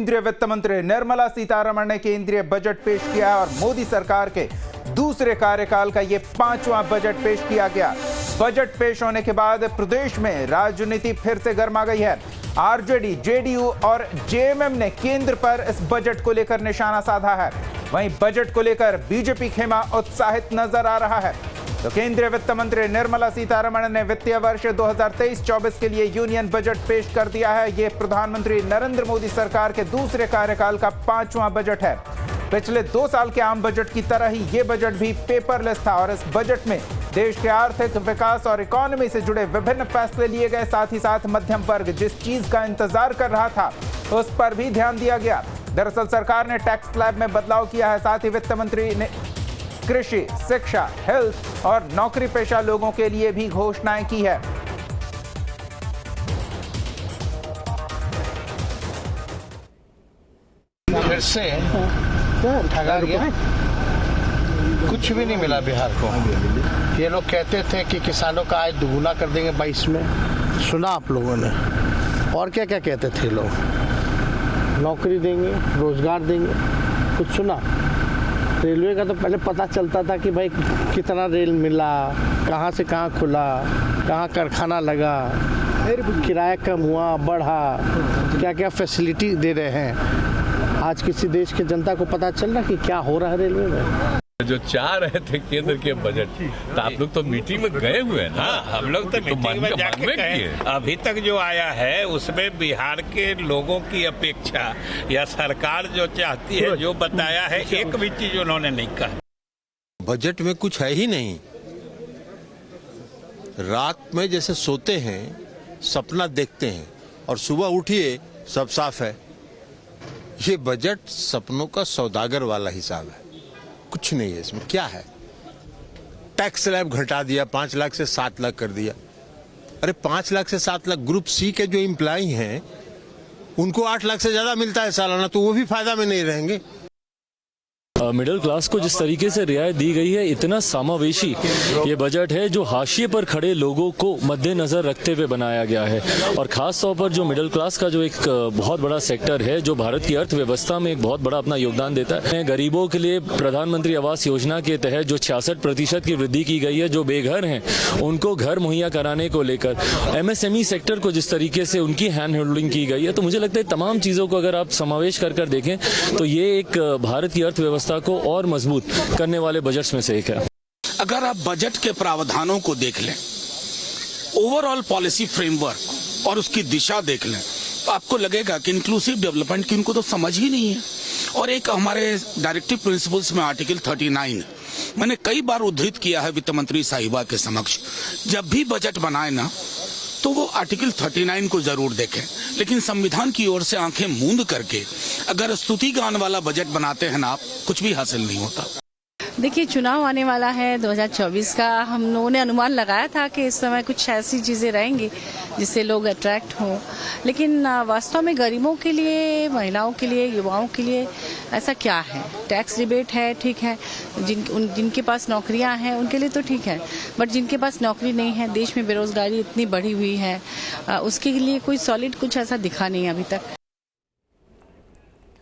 केंद्रीय वित्त मंत्री निर्मला सीतारमण ने केंद्रीय बजट पेश किया और मोदी सरकार के दूसरे कार्यकाल का ये 5वां बजट पेश किया गया। बजट पेश होने के बाद प्रदेश में राजनीति फिर से गर्मा गई है। आरजेडी, जेडीयू और जेएमएम ने केंद्र पर इस बजट को लेकर निशाना साधा है। वहीं बजट को लेकर बीजेपी खेमा उत्साहित नजर आ रहा है। तो केंद्रीय वित्त मंत्री निर्मला सीतारमण ने वित्तीय वर्ष 2023-24 के लिए यूनियन बजट पेश कर दिया है। ये प्रधानमंत्री नरेंद्र मोदी सरकार के दूसरे कार्यकाल का 5वां बजट है। पिछले 2 साल के आम बजट की तरह ही ये बजट भी पेपरलेस था और इस बजट में देश के आर्थिक विकास और इकोनॉमी से जुड़े विभिन्न फैसले लिए गए। साथ ही साथ मध्यम वर्ग जिस चीज का इंतजार कर रहा था उस पर भी ध्यान दिया गया। दरअसल सरकार ने टैक्स स्लैब में बदलाव किया है। साथ ही वित्त मंत्री ने कृषि, शिक्षा, हेल्थ और नौकरी पेशा लोगों के लिए भी घोषणाएं की है। फिर से ठगा गया, कुछ भी नहीं मिला बिहार को। ये लोग कहते थे कि किसानों का आय दुगुना कर देंगे 22 में, सुना आप लोगों ने। और क्या क्या कहते थे लोग, नौकरी देंगे, रोजगार देंगे, कुछ सुना? रेलवे का तो पहले पता चलता था कि भाई कितना रेल मिला, कहाँ से कहाँ खुला, कहाँ कारखाना लगा, किराया कम हुआ, बढ़ा, क्या क्या फैसिलिटी दे रहे हैं। आज किसी देश के जनता को पता चल रहा कि क्या हो रहा है रेलवे में। जो चाह रहे थे केंद्र के बजट, तो आप लोग तो मीटिंग में गए हुए हैं ना? हम लोग तो मीटिंग में जाके गए। अभी तक जो आया है उसमें बिहार के लोगों की अपेक्षा या सरकार जो चाहती है, जो बताया है, एक भी चीज उन्होंने नहीं कहा। बजट में कुछ है ही नहीं। रात में जैसे सोते हैं, सपना देखते हैं और सुबह उठिए सब साफ है। ये बजट सपनों का सौदागर वाला हिसाब है, कुछ नहीं है इसमें। क्या है? टैक्स स्लैब घटा दिया, 5 लाख से 7 लाख कर दिया। अरे 5 लाख से 7 लाख ग्रुप सी के जो एम्प्लॉई हैं उनको 8 लाख से ज्यादा मिलता है सालाना, तो वो भी फायदा में नहीं रहेंगे। मिडिल क्लास को जिस तरीके से रियायत दी गई है, इतना समावेशी ये बजट है जो हाशिए पर खड़े लोगों को मद्देनजर रखते हुए बनाया गया है। और खास तौर पर जो मिडिल क्लास का जो एक बहुत बड़ा सेक्टर है, जो भारत की अर्थव्यवस्था में एक बहुत बड़ा अपना योगदान देता है। गरीबों के लिए प्रधानमंत्री आवास योजना के तहत जो 66% की वृद्धि की गई है, जो बेघर हैं उनको घर मुहैया कराने को लेकर, MSME सेक्टर को जिस तरीके से उनकी हैंड होल्डिंग की गई है, तो मुझे लगता है तमाम चीजों को अगर आप समावेश कर देखें तो ये एक भारत की अर्थव्यवस्था को और मजबूत करने वाले बजट्स में से एक है। अगर आप बजट के प्रावधानों को देख लें, ओवरऑल पॉलिसी फ्रेमवर्क और उसकी दिशा देख लें, तो आपको लगेगा कि इंक्लूसिव डेवलपमेंट की उनको तो समझ ही नहीं है। और एक हमारे डायरेक्टिव प्रिंसिपल्स में आर्टिकल 39 मैंने कई बार उद्धृत किया है वित्त मंत्री साहिबा के समक्ष, जब भी बजट बनाए ना तो वो आर्टिकल 39 को जरूर देखें, लेकिन संविधान की ओर से आंखें मूंद करके अगर स्तुति गान वाला बजट बनाते हैं ना आप, कुछ भी हासिल नहीं होता। देखिए, चुनाव आने वाला है 2024 का। हम लोगों ने अनुमान लगाया था कि इस समय कुछ ऐसी चीज़ें रहेंगी जिससे लोग अट्रैक्ट हों, लेकिन वास्तव में गरीबों के लिए, महिलाओं के लिए, युवाओं के लिए ऐसा क्या है? टैक्स रिबेट है, ठीक है, जिनके पास नौकरियां हैं उनके लिए तो ठीक है, बट जिनके पास नौकरी नहीं है, देश में बेरोजगारी इतनी बढ़ी हुई है, उसके लिए कोई सॉलिड कुछ ऐसा दिखा नहीं अभी तक।